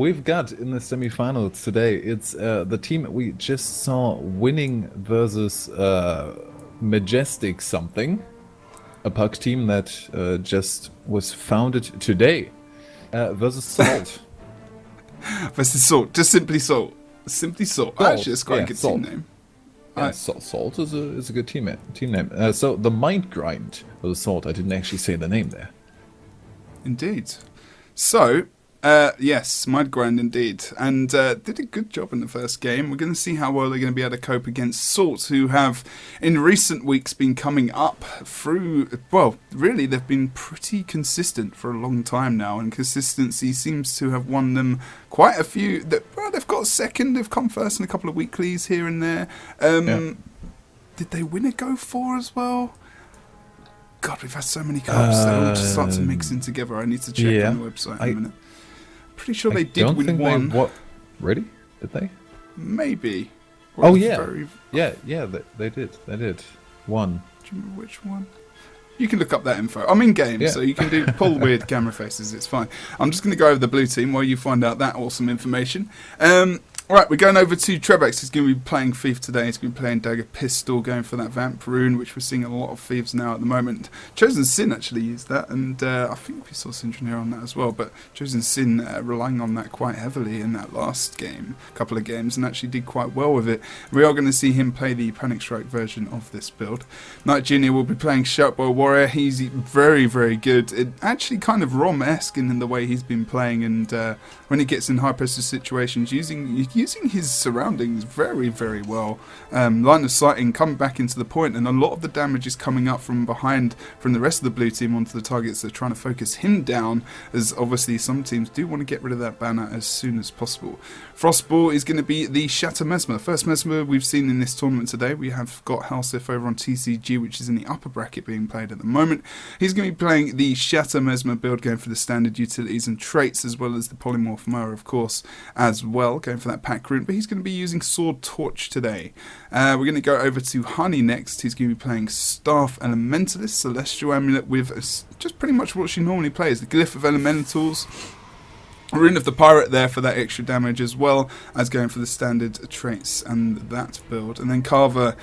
We've got in the semifinals today, it's the team we just saw winning versus Majestic something, a puck team that just was founded today, versus Salt. Versus Salt, just simply Salt. Simply Salt. Actually, it's quite a good Salt. team name. Yeah, Salt is a good team name. So the Mind Grind versus Salt. I didn't actually say the name there. Indeed. So, yes, Mind Grind indeed. And did a good job in the first game. We're going to see how well they're going to be able to cope against Salt, who have, in recent weeks, been coming up through... Well, really, they've been pretty consistent for a long time now, and consistency seems to have won them quite a few... Well, they've got second, they've come first in a couple of weeklies here and there. Did they win a Go4 as well? God, we've had so many cups. They all just start to mix in together. I need to check on the website in a minute. Pretty sure they did win one. What? Ready? Did they? Maybe. Oh yeah. Yeah. They did. They did. One. Do you remember which one? You can look up that info. I'm in game, so you can pull weird camera faces. It's fine. I'm just going to go over the blue team while you find out that awesome information. Right, we're going over to Trebex. He's going to be playing Thief today. He's going to be playing Dagger Pistol, going for that Vamp Rune, which we're seeing a lot of Thieves now at the moment. Chosen Sin actually used that, and I think we saw Syndraneer on that as well, but Chosen Sin relying on that quite heavily in that last game, couple of games, and actually did quite well with it. We are going to see him play the Panic Strike version of this build. Knight Junior will be playing Shoutboy Warrior. He's very, very good. It actually kind of Rom-esque in the way he's been playing, and when he gets in high-pressure situations, using his surroundings very, very well. Line of sighting, coming back into the point, and a lot of the damage is coming up from behind from the rest of the blue team onto the targets. They're trying to focus him down, as obviously some teams do want to get rid of that banner as soon as possible. Frostball is going to be the Shatter Mesmer. First Mesmer we've seen in this tournament today. We have got Halsif over on TCG, which is in the upper bracket being played at the moment. He's going to be playing the Shatter Mesmer build, going for the standard utilities and traits, as well as the Polymorph Mower, of course, as well, going for that pack rune. But he's going to be using Sword Torch today. We're going to go over to Honey next. He's going to be playing Staff Elementalist, Celestial Amulet with just pretty much what she normally plays, the Glyph of Elementals, Rune of the Pirate there for that extra damage, as well as going for the standard traits and that build. And then Carver,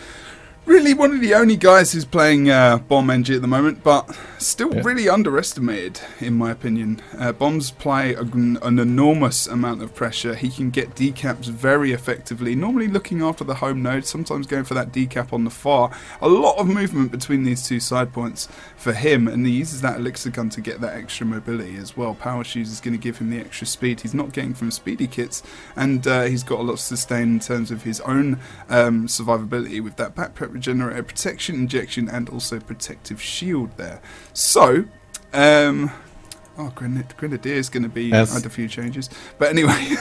really one of the only guys who's playing Bomb NG at the moment, but still really underestimated, in my opinion. Bombs apply an enormous amount of pressure. He can get decaps very effectively, normally looking after the home node, sometimes going for that decap on the far. A lot of movement between these two side points for him, and he uses that elixir gun to get that extra mobility as well. Power Shoes is going to give him the extra speed he's not getting from speedy kits, and he's got a lot of sustain in terms of his own survivability with that backpack regenerator, protection injection, and also protective shield there. So, Grenadier is going to be had a few changes, but anyway.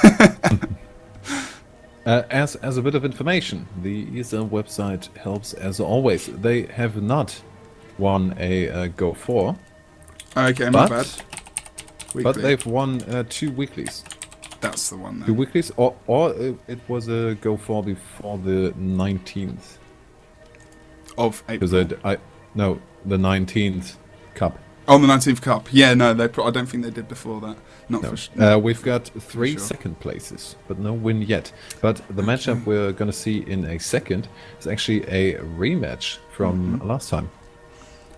As a bit of information, the ESL website helps as always. They have not won a Go4. Okay, my bad. But they've won 2 weeklies. That's the one then. 2 weeklies, or it was a Go4 before the 19th. Of April. No, the 19th Cup. Oh, the 19th Cup. Yeah, no, I don't think they did before that. For sure. We've got 3 second places, but no win yet. But the matchup we're going to see in a second is actually a rematch from last time.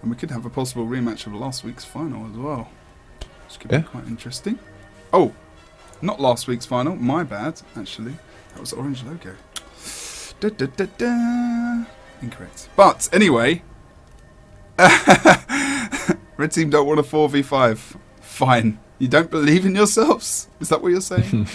And we could have a possible rematch of last week's final as well. Which could be quite interesting. Oh, not last week's final. My bad, actually. That was the orange logo. Incorrect. But anyway, red team don't want a 4v5. Fine. You don't believe in yourselves? Is that what you're saying?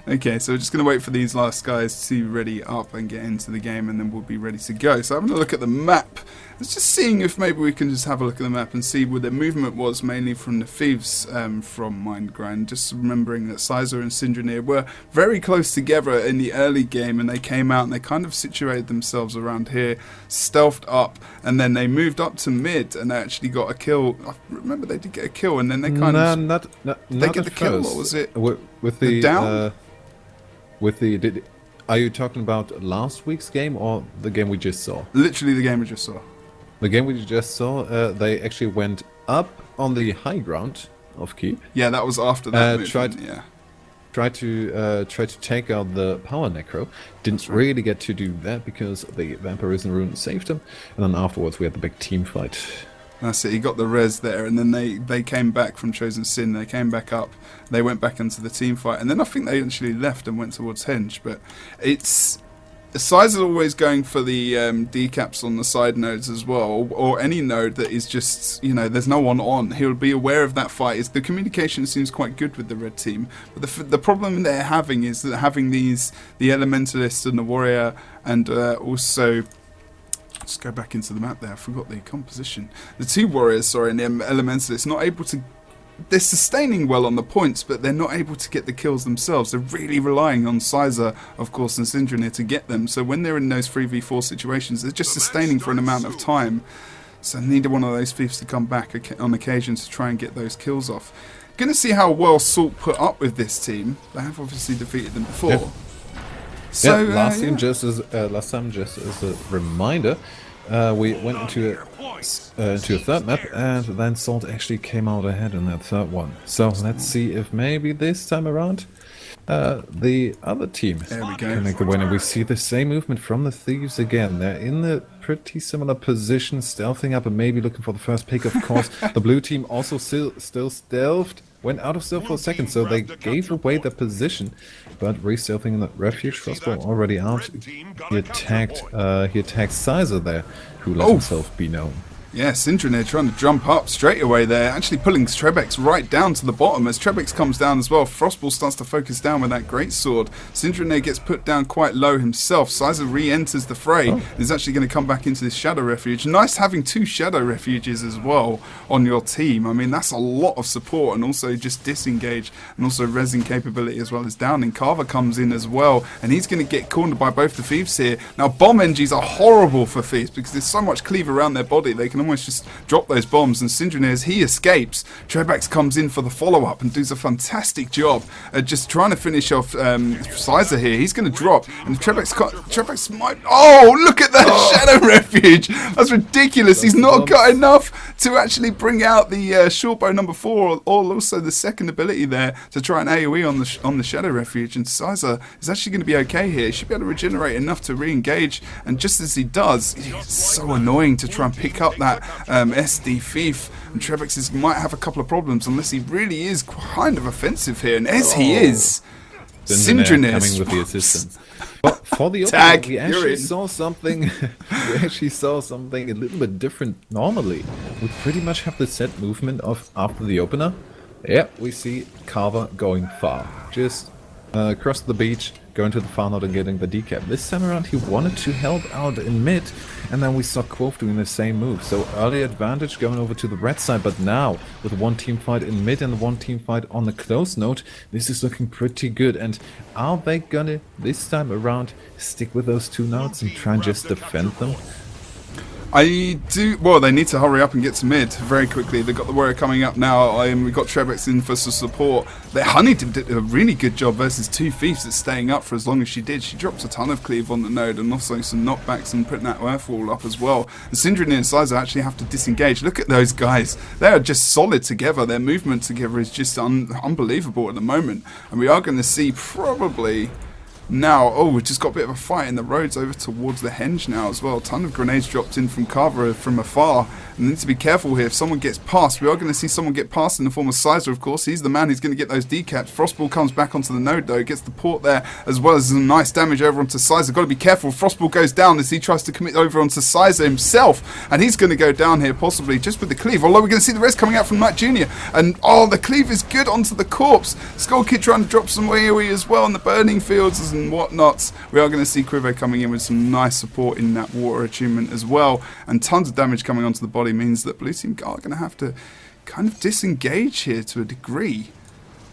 Okay, so we're just going to wait for these last guys to ready up and get into the game, and then we'll be ready to go. So having a look at the map. It's just seeing if maybe we can just have a look at the map and see where the movement was, mainly from the Thieves from Mind Grind. Just remembering that Sizer and Syndraneer were very close together in the early game, and they came out and they kind of situated themselves around here, stealthed up, and then they moved up to mid and they actually got a kill. I remember they did get a kill, and then they kind of... Did they get the kill, or was it with the down? Are you talking about last week's game or the game we just saw? Literally the game we just saw. The game we just saw, they actually went up on the high ground of Keep. Yeah, that was after that movement, tried to take out the power necro. Didn't really get to do that because the Vampirism rune saved him, and then afterwards we had the big team fight. That's it, he got the res there, and then they came back from Chosen Sin, they came back up, they went back into the team fight, and then I think they actually left and went towards Henge, but it's... Size is always going for the decaps on the side nodes as well, or any node that is just, you know, there's no one on. He'll be aware of that fight. The communication seems quite good with the red team, but the problem they're having is that having the Elementalist and the Warrior, and also... Let's go back into the map there, I forgot the composition. The two Warriors, sorry, and the Elementalist, not able to... They're sustaining well on the points, but they're not able to get the kills themselves. They're really relying on Sizer, of course, and Syndranir to get them. So when they're in those 3v4 situations, they're just sustaining for an amount of time. So neither one of those thieves to come back on occasion to try and get those kills off. Going to see how well Salt put up with this team. They have obviously defeated them before. Yep. So last time, just as a reminder, we went into a third map, and then Salt actually came out ahead in that third one. So let's see if maybe this time around the other team can make the win. And we see the same movement from the Thieves again. They're in a pretty similar position, stealthing up and maybe looking for the first pick, of course. The blue team also still stealthed. Went out of stealth for a second, so they gave away the position, but re-stealthing in the refuge. Crossbow already out. He attacked Sizer there, who let himself be known. Yeah, Syndranir trying to jump up straight away there, actually pulling Trebek right down to the bottom. As Trebek comes down as well, Frostball starts to focus down with that great sword. Syndranir gets put down quite low himself. Sizer re-enters the fray. He's actually going to come back into this Shadow Refuge. Nice having two Shadow Refuges as well on your team. I mean, that's a lot of support, and also just disengage, and also resin capability as well as downing. Carver comes in as well, and he's going to get cornered by both the Thieves here. Now, bomb NGs are horrible for Thieves because there's so much cleave around their body. They can almost just drop those bombs, and Syndranir, as he escapes, Trebax comes in for the follow-up and does a fantastic job at just trying to finish off Sizer here. He's going to drop, and Trebax might... Oh, look at that Shadow Refuge! That's ridiculous. He's not got enough to actually bring out the short bow number 4, or also the second ability there to try and AoE on the Shadow Refuge, and Sizer is actually going to be okay here. He should be able to regenerate enough to re-engage, and just as he does, it's so annoying to try and pick up that SD Thief, and Trebex might have a couple of problems unless he really is kind of offensive here, and as he is, Syndranir coming with the assistance. But for the opener, we actually saw something. We actually saw something a little bit different. Normally, we pretty much have the set movement of after the opener. Yeah, we see Carver going far, just across the beach, going to the far node and getting the decap. This time around, he wanted to help out in mid, and then we saw Quoth doing the same move. So early advantage going over to the red side, but now with one team fight in mid and one team fight on the close node, this is looking pretty good. And are they gonna this time around stick with those two nodes and try and just defend them? I do. Well, they need to hurry up and get to mid very quickly. They've got the Warrior coming up now. We've got Trebex in for some support. Honey did a really good job versus two Thieves at staying up for as long as she did. She dropped a ton of cleave on the node and also some knockbacks and putting that Earth Wall up as well. And Syndranir and Sizer actually have to disengage. Look at those guys. They are just solid together. Their movement together is just unbelievable at the moment. And we are going to see probably... Now, we've just got a bit of a fight in the roads over towards the Henge now as well. A ton of grenades dropped in from Carver from afar. And we need to be careful here. If someone gets past, we are going to see someone get past in the form of Sizer, of course. He's the man who's going to get those decaps. Frostball comes back onto the node, though. Gets the port there, as well as some nice damage over onto Sizer. Got to be careful. Frostball goes down as he tries to commit over onto Sizer himself. And he's going to go down here, possibly, just with the cleave. Although we're going to see the rest coming out from Knight Jr. And, the cleave is good onto the corpse. Skull Kid trying to drop some AoE as well in the burning fields and whatnot. We are going to see Quivo coming in with some nice support in that water attunement as well, and tons of damage coming onto the body means that Blue Team are going to have to kind of disengage here to a degree.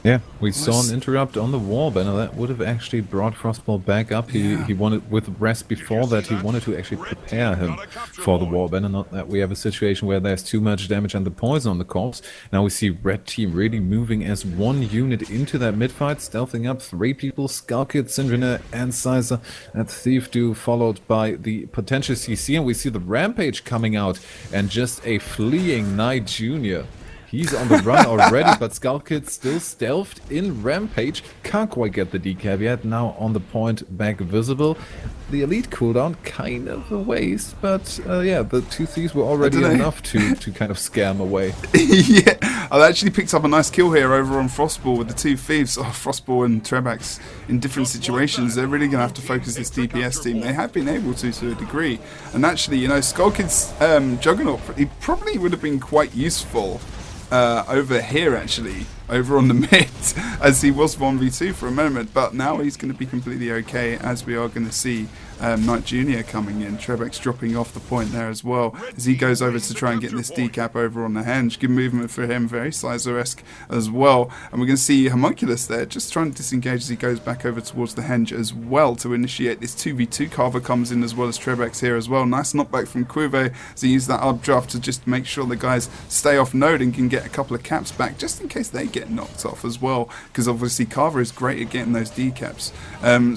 Yeah, we saw an interrupt on the warband, and that would have actually brought Frostball back up. He wanted, with rest before that, he wanted to actually prepare him for the warband, and not that we have a situation where there's too much damage and the poison on the corpse. Now we see Red Team really moving as one unit into that mid-fight, stealthing up 3 people, Skullkid, Syndranir, and Sizer. That Thief do, followed by the potential CC, and we see the Rampage coming out, and just a fleeing Knight Jr. He's on the run already, but Skull Kid still stealthed in Rampage. Can't quite get the decap yet. Now on the point, back visible. The elite cooldown kind of a waste, but yeah, the two thieves were already enough to kind of scare him away. Yeah, I actually picked up a nice kill here over on Frostball with the two thieves. Oh, Frostball and Trebax in different situations. They're really going to have to focus this DPS team. They have been able to a degree. And actually, you know, Skull Kid's Juggernaut, he probably would have been quite useful over here, actually, over on the mid, as he was 1v2 for a moment, but now he's going to be completely okay, as we are going to see Knight Jr. coming in. Trebex dropping off the point there as well, as he goes over to try and get this decap over on the henge. Good movement for him, very Sizer-esque as well. And we're going to see Homunculus there, just trying to disengage as he goes back over towards the henge as well to initiate this 2v2. Carver comes in as well as Trebex here as well. Nice knockback from Quive, as he used that updraft to just make sure the guys stay off node and can get a couple of caps back, just in case they get knocked off as well, because obviously Carver is great at getting those decaps.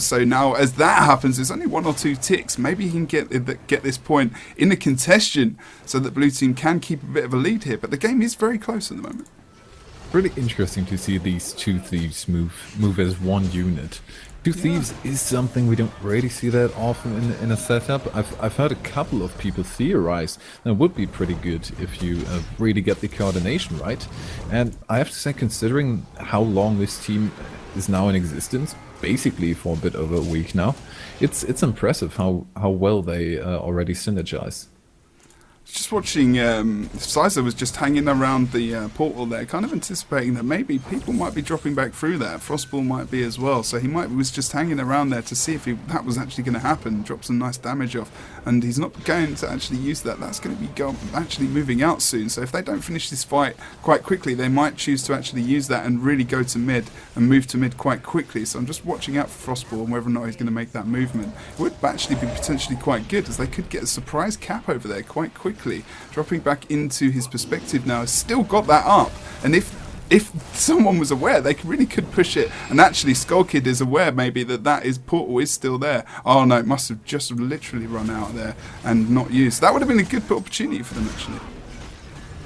So now as that happens, there's only one or two ticks. Maybe he can get this point in the contention so that blue team can keep a bit of a lead here, but the game is very close at the moment. Really interesting to see these two thieves move as one unit. Two thieves is something we don't really see that often in a setup. I've heard a couple of people theorize that it would be pretty good if you really get the coordination right. And I have to say, considering how long this team is now in existence, basically for a bit over a week now, it's impressive how well they already synergize. Just watching, Sizer was just hanging around the portal there, kind of anticipating that maybe people might be dropping back through there. Frostball might be as well, so he was just hanging around there to see if that was actually going to happen. Drop some nice damage off, and he's not going to actually use that. That's going to be actually moving out soon. So if they don't finish this fight quite quickly, they might choose to actually use that and really go to mid and move to mid quite quickly. So I'm just watching out for Frostball and whether or not he's going to make that movement. It would actually be potentially quite good, as they could get a surprise cap over there quite quickly. Dropping back into his perspective now, has still got that up, and if someone was aware, they really could push it. And actually Skull Kid is aware maybe that his portal is still there. Oh no, it must have just literally run out there and not used. That would have been a good opportunity for them actually.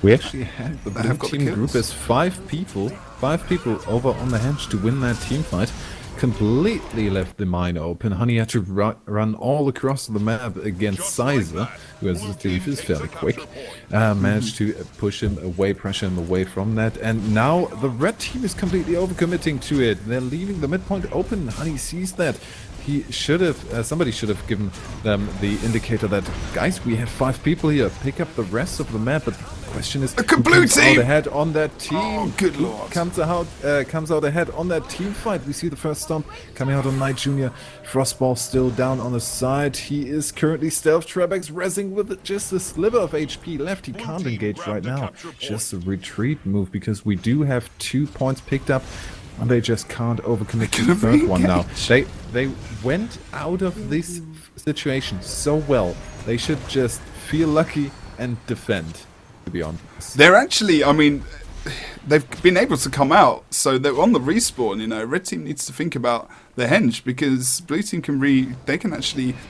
We actually had the blue team group as five people over on the henge to win that team fight. Completely left the mine open. Honey had to run all across the map against Sizer, who as a thief is fairly quick. Managed to push him away, pressure him away from that, and now the red team is completely overcommitting to it. They're leaving the midpoint open. Honey sees that. He should have, somebody should have given them the indicator that, guys, we have 5 people here, pick up the rest of the map. But the question is, who comes out ahead on that team? Oh, good lord. Comes out ahead on that team fight. We see the first stomp coming out on Knight Jr. Frostball still down on the side. He is currently stealth. Trebex rezzing with just a sliver of HP left. He can't engage right now. Just a retreat move, because we do have 2 points picked up. And they just can't overcommit to the third one now. They went out of this situation so well. They should just feel lucky and defend, to be honest. They're actually, I mean, they've been able to come out, so they're on the respawn, you know. Red team needs to think about the henge, because blue team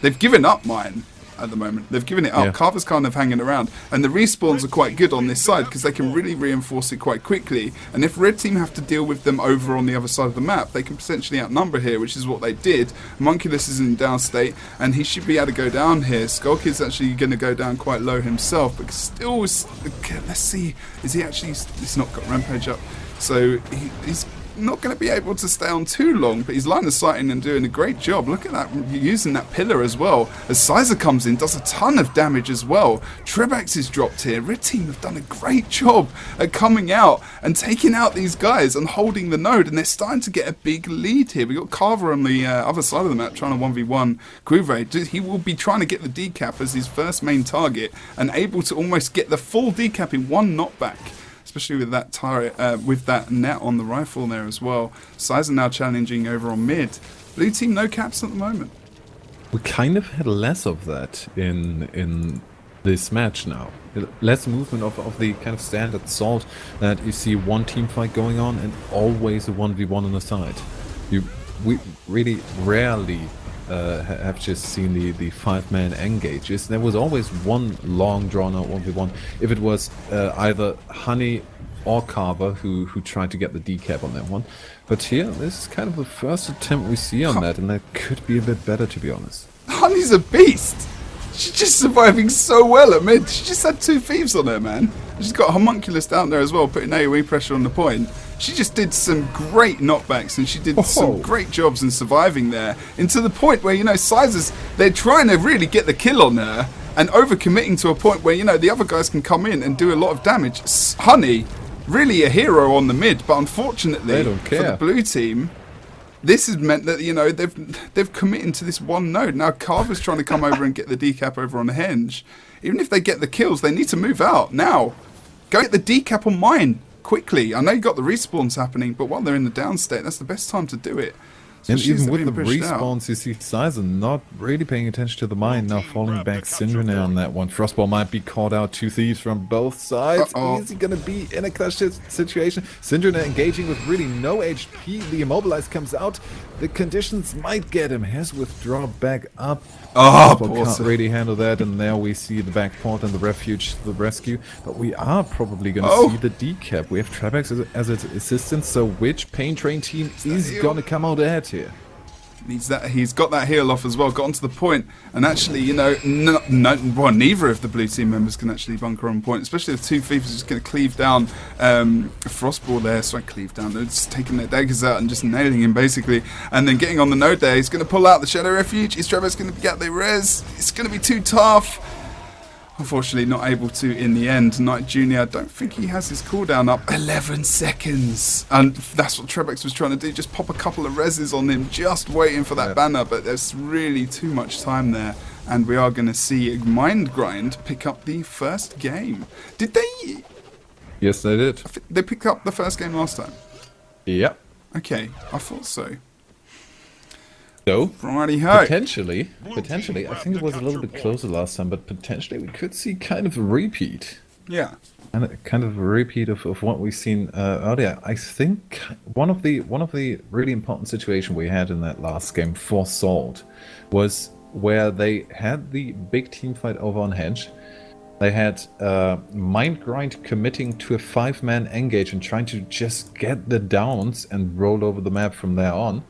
they've given up mine at the moment. They've given it up. Yeah. Carver's kind of hanging around, and the respawns are quite good on this side because they can really reinforce it quite quickly. And if red team have to deal with them over on the other side of the map, they can potentially outnumber here, which is what they did. Homunculus is in down state, and he should be able to go down here. Skulkid's actually going to go down quite low himself, but still, let's see, is he actually? He's not got rampage up, so he's not going to be able to stay on too long, but he's line of sighting and doing a great job. Look at that, using that pillar as well. As Sizer comes in, does a ton of damage as well. Trebex is dropped here. Red team have done a great job at coming out and taking out these guys and holding the node, and they're starting to get a big lead here. We got Carver on the other side of the map trying to 1v1 Quive. He will be trying to get the decap as his first main target and able to almost get the full decap in one knockback. Especially with that turret, with that net on the rifle there as well. Sizer now challenging over on mid. Blue team no caps at the moment. We kind of had less of that in this match now. Less movement of the kind of standard salt that you see one team fight going on and always a 1v1 on the side. We really rarely have just seen the 5-man engages. There was always one long drawn out 1v1. If it was either Honey or Carver who tried to get the decap on that one. But here, this is kind of the first attempt we see on that, and that could be a bit better, to be honest. Honey's a beast. She's just surviving so well at mid. She just had 2 thieves on her, man. She's got Homunculus down there as well, putting AoE pressure on the point. She just did some great knockbacks, and she did some great jobs in surviving there. And to the point where, you know, Sizers, they're trying to really get the kill on her, and overcommitting to a point where, you know, the other guys can come in and do a lot of damage. Honey, really a hero on the mid, but unfortunately for the blue team, this has meant that, you know, they've committed to this one node. Now Carver's trying to come over and get the decap over on the henge. Even if they get the kills, they need to move out now. Go get the decap on mine quickly. I know you got the respawns happening, but while they're in the down state, that's the best time to do it. And even with the respawns, you see Sizer not really paying attention to the mine, now falling back Syndrome on that one. Frostball might be caught out, 2 thieves from both sides. Is he going to be in a clutch situation? Syndrome engaging with really no HP. The Immobilize comes out. The conditions might get him. Has withdraw back up. Can't really handle that, and now we see the back port and the refuge, the rescue. But we are probably going to see the decap. We have Trabex as its assistant, so which Pain Train team is going to come out ahead here? He's got that heal off as well, got onto the point, and actually, you know, neither of the blue team members can actually bunker on point, especially the 2 thieves are just going to cleave down Frostball there. Sorry, cleave down. They're just taking their daggers out and just nailing him basically, and then getting on the node there. He's going to pull out the Shadow Refuge. Is Travis going to get the res? It's going to be too tough. Unfortunately, not able to in the end. Knight Jr., I don't think he has his cooldown up. 11 seconds. And that's what Trebex was trying to do. Just pop a couple of reses on him, just waiting for that banner. But there's really too much time there. And we are going to see Mind Grind pick up the first game. Did they? Yes, they did. They picked up the first game last time? Yep. Okay, I thought so. So, righty-ho. potentially, I think it was a little bit closer last time, but potentially we could see kind of a repeat. Yeah. And kind of a repeat of what we've seen earlier. I think one of the really important situations we had in that last game for Salt was where they had the big team fight over on Henge. They had Mind Grind committing to a 5-man engage and trying to just get the downs and roll over the map from there on.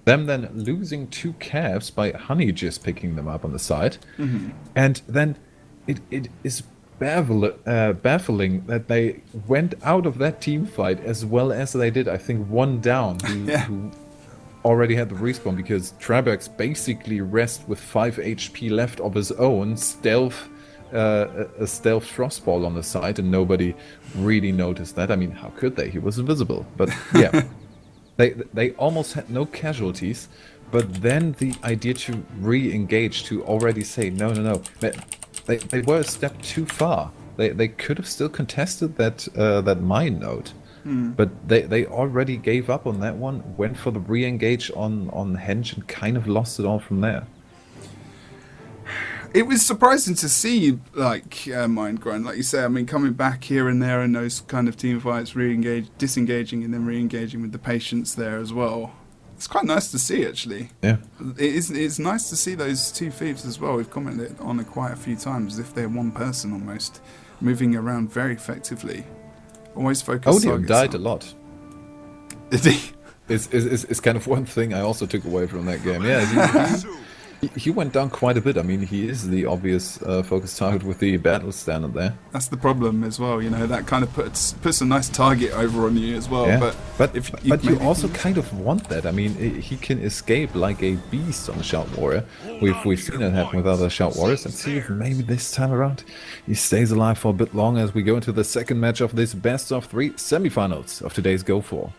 Them then losing 2 calves by Honey just picking them up on the side. And then it is baffling that they went out of that team fight as well as they did. I think 1 down who already had the respawn, because Trabex basically rest with 5 HP left of his own, a stealth Frostball on the side, and nobody really noticed that. I mean, how could they? He was invisible. But yeah. They almost had no casualties, but then the idea to re-engage, to already say no, they were a step too far. They could have still contested that mine node, but they already gave up on that one, went for the re-engage on Henge, and kind of lost it all from there. It was surprising to see, like, Mind Grind, like you say. I mean, coming back here and there in those kind of team fights, disengaging and then re-engaging with the patience there as well. It's quite nice to see, actually. Yeah. It's nice to see those 2 thieves as well. We've commented on it quite a few times, as if they're one person almost, moving around very effectively. Always focused. Odium died a lot. Did he? It's kind of one thing I also took away from that game. Yeah. He went down quite a bit. I mean, he is the obvious focus target with the battle standard there. That's the problem as well, you know, that kind of puts a nice target over on you as well. Yeah. But you also kind of want that. I mean, he can escape like a beast on a Shout Warrior. We've seen it happen with other Shout Warriors, and see if maybe this time around he stays alive for a bit longer as we go into the second match of this best of 3 semifinals of today's Go4.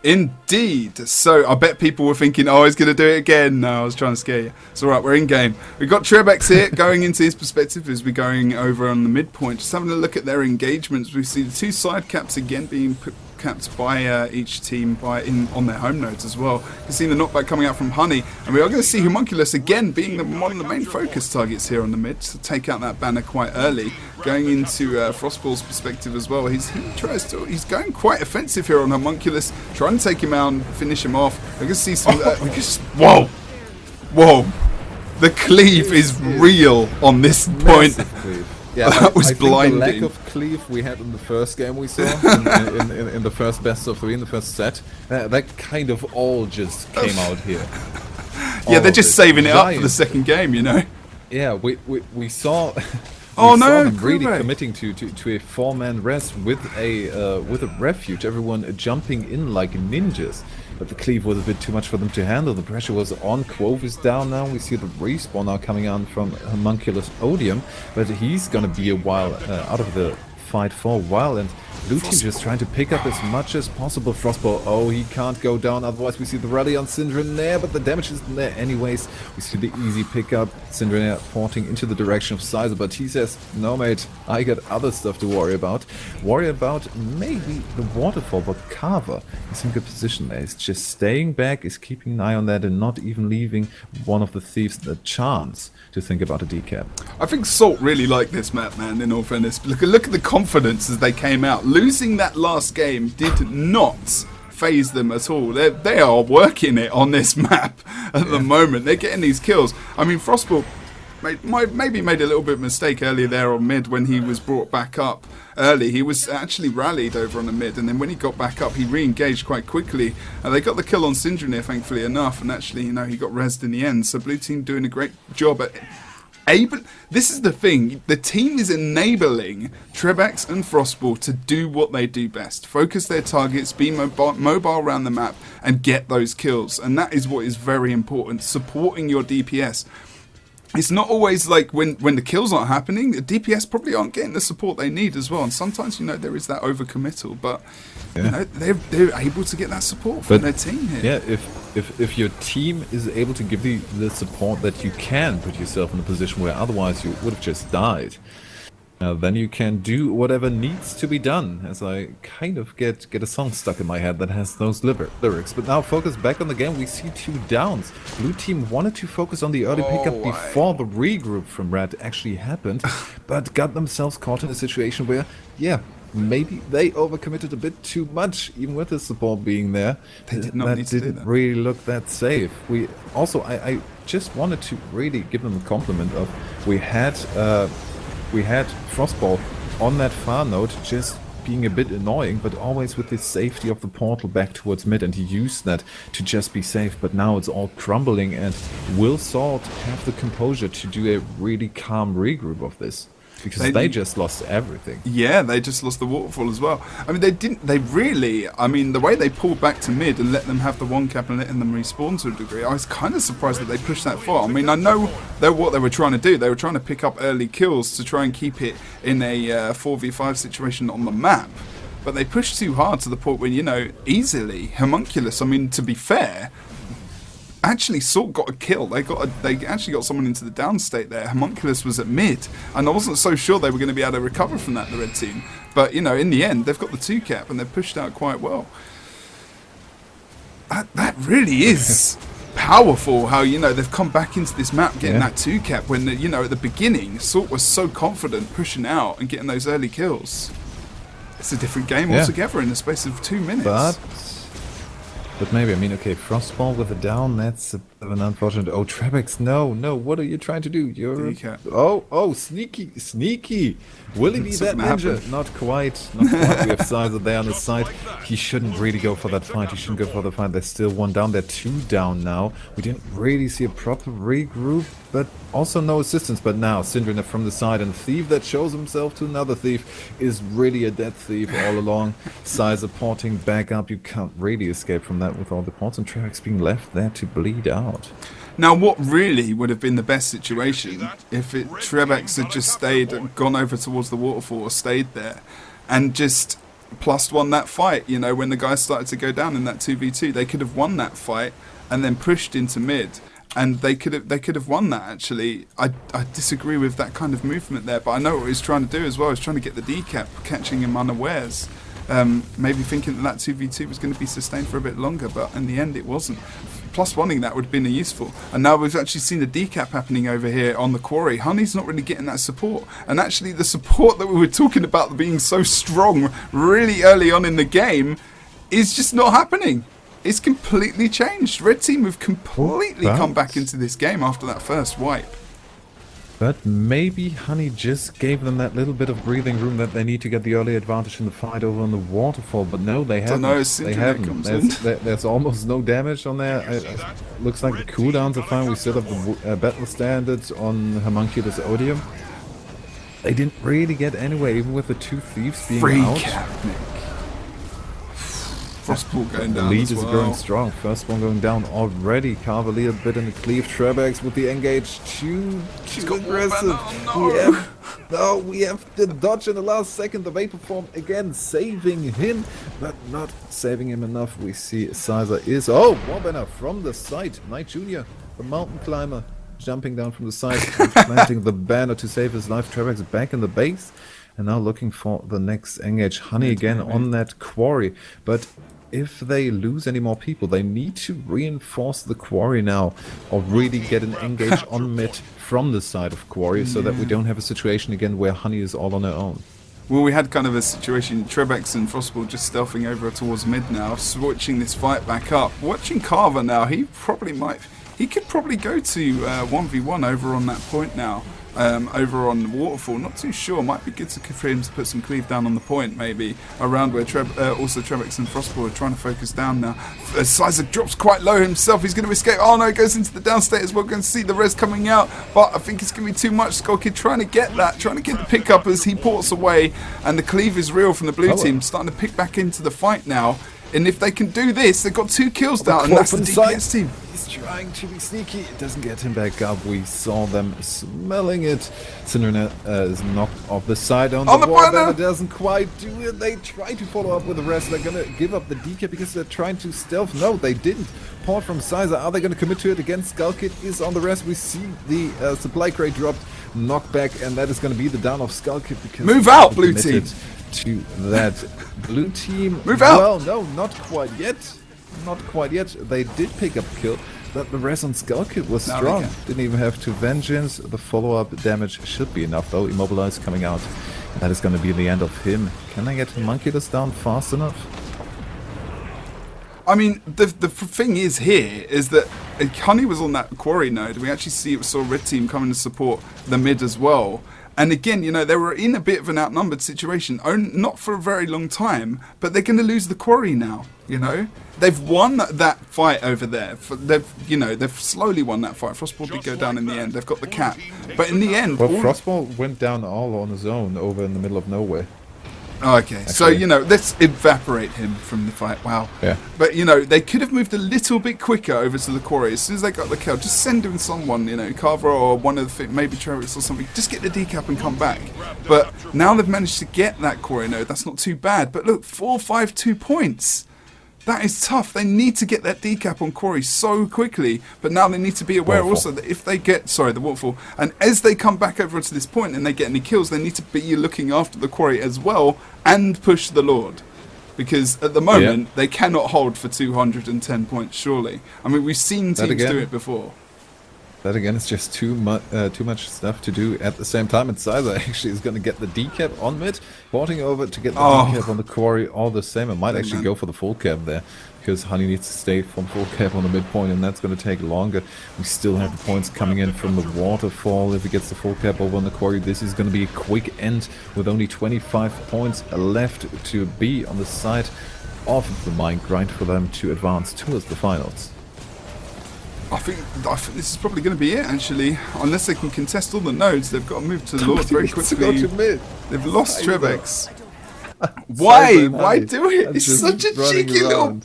Indeed. So I bet people were thinking, oh, he's going to do it again. No, I was trying to scare you. It's all right, we're in game. We've got Trebex here going into his perspective as we're going over on the midpoint. Just having a look at their engagements. We see the 2 side caps again being capped by each team on their home nodes as well. You can see the knockback coming out from Honey. And we are going to see Homunculus again being one of the main focus targets here on the mid to take out that banner quite early. Going into Frostball's perspective as well. He's going quite offensive here on Homunculus, trying to take him out and finish him off. I can see some. Whoa! The cleave is real on this point. Yeah, that was I blinding. think the lack of cleave we had in the first game we saw, in the first best of 3, in the first set, that kind of all just came out here. Yeah, they're just saving it up for the second game, you know. Yeah, we saw. Oh saw no! them really committing to a 4-man rest with a refuge. Everyone jumping in like ninjas. But the cleave was a bit too much for them to handle. The pressure was on. Quove is down now. We see the respawn now coming on from Homunculus Odium. But he's gonna be a while out of the fight for a while. And Blue Team just trying to pick up as much as possible. Frostball, oh, he can't go down. Otherwise, we see the rally on Syndrome there. But the damage isn't there anyways. We see the easy pickup. Syndrome porting into the direction of Sizer. But he says, no, mate, I got other stuff to worry about. Worry about maybe the waterfall. But Carver is in good position there. He's just staying back, is keeping an eye on that, and not even leaving one of the thieves the chance to think about a decap. I think Salt really liked this map, man, in all fairness. Look at the confidence as they came out. Losing that last game did not phase them at all. They are working it on this map at the moment. They're getting these kills. I mean, Frostball maybe made a little bit of mistake earlier there on mid when he was brought back up early. He was actually rallied over on the mid, and then when he got back up, he re-engaged quite quickly. They got the kill on Syndrome, thankfully enough, and actually, you know, he got rezzed in the end. So Blue Team doing a great job at this is the thing, the team is enabling Trebex and Frostball to do what they do best. Focus their targets, be mobile around the map, and get those kills. And that is what is very important, supporting your DPS. It's not always like when the kills aren't happening, the DPS probably aren't getting the support they need as well. And sometimes, you know, there is that overcommittal, but you know, they're able to get that support from their team here. Yeah, if your team is able to give you the support that you can put yourself in a position where otherwise you would have just died, then you can do whatever needs to be done. As I kind of get a song stuck in my head that has those lyrics. But now focus back on the game. We see 2 downs. Blue Team wanted to focus on the early pickup before the regroup from Red actually happened, but got themselves caught in a situation where, yeah, maybe they overcommitted a bit too much, even with the support being there. They did not need to do that. Really look that safe. We also, I just wanted to really give them a compliment of we had Frostball on that far node just being a bit annoying, but always with the safety of the portal back towards mid, and he used that to just be safe. But now it's all crumbling, and will Salt have the composure to do a really calm regroup of this? Because they just lost everything. Yeah, they just lost the waterfall as well. I mean, the way they pulled back to mid and let them have the 1 cap and letting them respawn to a degree, I was kind of surprised that they pushed that far. I mean, I know what they were trying to do. They were trying to pick up early kills to try and keep it in a 4v5 situation on the map. But they pushed too hard to the point where, you know, easily, Homunculus, I mean, to be fair, actually Salt got a kill. They actually got someone into the down state there. Homunculus was at mid, and I wasn't so sure they were going to be able to recover from that, the red team. But, you know, in the end, they've got the 2 cap, and they've pushed out quite well. That really is powerful, how, you know, they've come back into this map getting that 2 cap when, you know, at the beginning, Salt was so confident pushing out and getting those early kills. It's a different game altogether in the space of 2 minutes. But maybe, I mean, okay, Frostball with a down, that's a bit of an unfortunate... Oh, Trebex, no, what are you trying to do? You're... Oh, sneaky! Will he be that ninja? Happen. Not quite. We have Sizer there on the side. He shouldn't really go for that fight. He shouldn't go for the fight. There's still 1 down. They're 2 down now. We didn't really see a proper regroup, but also no assistance. But now, Syndrome from the side, and Thief that shows himself to another Thief is really a dead Thief all along. Sizer porting back up. You can't really escape from that with all the ports, and Trebex being left there to bleed out. Now, what really would have been the best situation if Trebex had just gone over towards the waterfall, or stayed there, and just +1 that fight. You know, when the guys started to go down in that 2v2, they could have won that fight and then pushed into mid, and they could have won that. Actually, I disagree with that kind of movement there, but I know what he's trying to do as well. He's trying to get the decap, catching him unawares. Maybe thinking that 2v2 was going to be sustained for a bit longer, but in the end it wasn't. +1ing that would have been useful. And now we've actually seen the decap happening over here on the quarry. Honey's not really getting that support. And actually the support that we were talking about being so strong really early on in the game is just not happening. It's completely changed. Red team have completely come back into this game after that first wipe. But maybe Honey just gave them that little bit of breathing room that they need to get the early advantage in the fight over on the waterfall. But no, they haven't. They haven't. There's almost no damage on there. Looks like the cooldowns are fine. We still have the battle standards on Homunculus Odium. They didn't really get anywhere, even with the two thieves being out. Frostpool going down. The lead is growing strong. First one going down already. Cavalier a bit in the cleave. Trebex with the engage. Too aggressive. We have the dodge in the last second. The Vapor Form again saving him, but not saving him enough. We see Sizer is... Oh, Warbanner from the side. Knight Jr., the mountain climber, jumping down from the side, planting the banner to save his life. Trebex back in the base. And now looking for the next engage. Honey again on that quarry. But if they lose any more people, they need to reinforce the quarry now, or really get an engage on mid from the side of quarry, so that we don't have a situation again where Honey is all on her own. Well, we had kind of a situation, Trebex and Frostball just stealthing over towards mid now, switching this fight back up. Watching Carver now, he could probably go to 1v1 over on that point now. Over on Waterfall, not too sure. Might be good for him to put some cleave down on the point, maybe around where also Trebex and Frostball are trying to focus down now. Sizer drops quite low himself. He's going to escape. Oh no, goes into the downstate as well. Going to see the res coming out, but I think it's going to be too much. Skullkid trying to get the pickup as he ports away, and the cleave is real from the blue team, starting to pick back into the fight now. And if they can do this, they've got 2 kills down, and that's the DPS team. He's trying to be sneaky. It doesn't get him back up. We saw them smelling it. Cindernet is knocked off the side on the wall, but it doesn't quite do it. They try to follow up with the rest. They're going to give up the DK because they're trying to stealth. No, they didn't. Port from Sizer. Are they going to commit to it again? Skullkid is on the rest. We see the supply crate dropped, knockback, and that is going to be the down of Skullkid. Because move out, blue team. To that blue team. Move out! Well, no, not quite yet. Not quite yet. They did pick up a kill, but the res on Skullkid was strong. Didn't even have to vengeance. The follow-up damage should be enough, though. Immobilize coming out. And that is going to be the end of him. Can I get Homunculus down fast enough? I mean, the thing is here is that Honey was on that quarry node. We actually saw Red Team coming to support the mid as well. And again, you know, they were in a bit of an outnumbered situation, not for a very long time, but they're going to lose the quarry now, you know? They've won that fight over there. They've slowly won that fight. Frostball did go down in the end. They've got the cap. But in the end... Well, Frostball went down all on his own over in the middle of nowhere. Oh, okay, actually. So, you know, let's evaporate him from the fight. Wow. Yeah. But, you know, they could have moved a little bit quicker over to the quarry. As soon as they got the kill, just send in someone, you know, Carver or one of the, maybe Trebex or something. Just get the decap and come back. But now they've managed to get that quarry node. That's not too bad. But look, 4-5-2 points. That is tough. They need to get that decap on quarry so quickly, but now they need to be aware also that if they get, the waterfall, and as they come back over to this point and they get any kills, they need to be looking after the quarry as well and push the Lord. Because at the moment, they cannot hold for 210 points, surely. I mean, we've seen teams do it before. That again is just too much stuff to do at the same time. And Sizer actually is going to get the decap on mid, porting over to get the decap on the quarry all the same. It might actually go for the full cap there, because Honey needs to stay from full cap on the midpoint, and that's going to take longer. We still have the points coming in from the waterfall. If he gets the full cap over on the quarry, this is going to be a quick end with only 25 points left to be on the side of the mine grind for them to advance towards the finals. I think this is probably going to be it, actually. Unless they can contest all the nodes, they've got to move to the Lord very quickly. They've lost Trebex. Why? Why do it? It's such a cheeky little...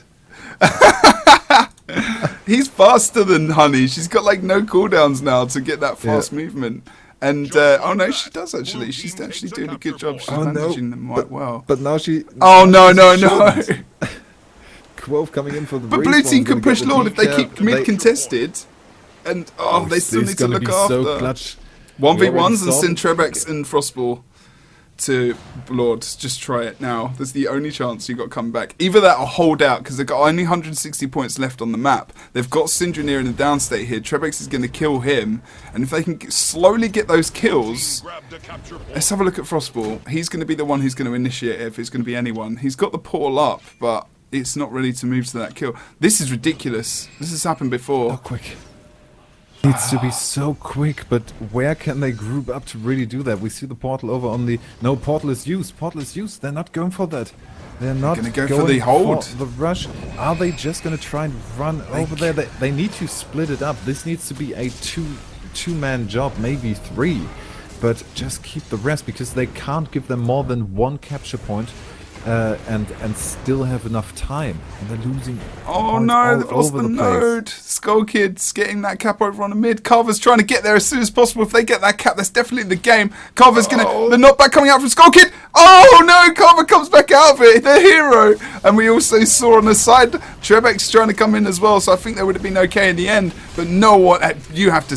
He's faster than Honey. She's got like no cooldowns now to get that fast movement. And, oh no, she does actually. She's actually doing a good job. She's managing them quite well. But now she... Oh, no. Quove coming in for the But blue team can push Lord if they keep mid-contested. And, they still need to look after. So clutch. 1v1s and send Trebex and Frostball to Lord. Just try it now. There's the only chance you got to come back. Either that or hold out, because they've got only 160 points left on the map. They've got Syndra in the downstate here. Trebex is going to kill him. And if they can slowly get those kills... Let's have a look at Frostball. He's going to be the one who's going to initiate it if it's going to be anyone. He's got the portal up, but... it's not ready to move to that kill. This is ridiculous. This has happened before. Oh, quick. Needs to be so quick, but where can they group up to really do that? We see the portal over on the... No, portal is used. Portal is used. They're not going for that. They're not going to go for the hold. For the rush. Are they just going to try and run over there? They need to split it up. This needs to be a two-man job, maybe 3. But just keep the rest, because they can't give them more than 1 capture point. And still have enough time, and they're losing. Oh no, they've lost the node. Skull Kid's getting that cap over on the mid. Carver's trying to get there as soon as possible. If they get that cap, that's definitely the game. Carver's gonna, the knockback coming out from Skull Kid. Oh no, Carver comes back out of it, the hero. And we also saw on the side, Trebek's trying to come in as well, so I think they would have been okay in the end. But no one, you have to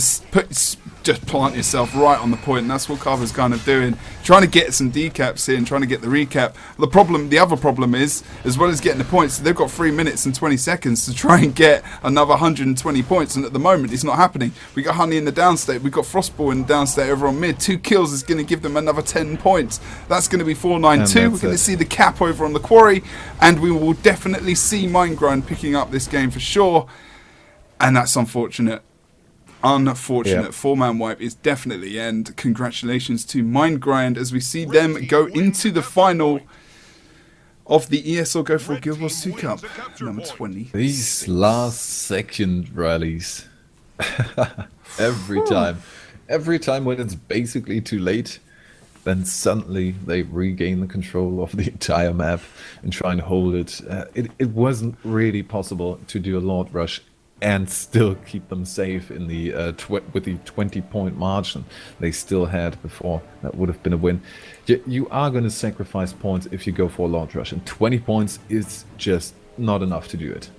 just plant yourself right on the point, and that's what Carver's kind of doing, trying to get some decaps in, trying to get the recap. The other problem is, as well as getting the points, they've got 3 minutes and 20 seconds to try and get another 120 points, and at the moment it's not happening. We got Honey in the downstate, we got Frostball in the downstate over on mid. 2 kills is going to give them another 10 points. That's going to be 4-9-2. We're going to see the cap over on the quarry, and we will definitely see Mindgrind picking up this game for sure, and that's unfortunate. Unfortunate. Yep. 4-man wipe is definitely end. Congratulations to Mindgrind as we see them go into the final of the ESL Go4GW2 Cup, number 20. These last second rallies. Every time when it's basically too late, then suddenly they regain the control of the entire map and try and hold it. It wasn't really possible to do a Lord Rush and still keep them safe in the with the 20-point margin they still had before. That would have been a win. You are going to sacrifice points if you go for a Lord Rush, and 20 points is just not enough to do it.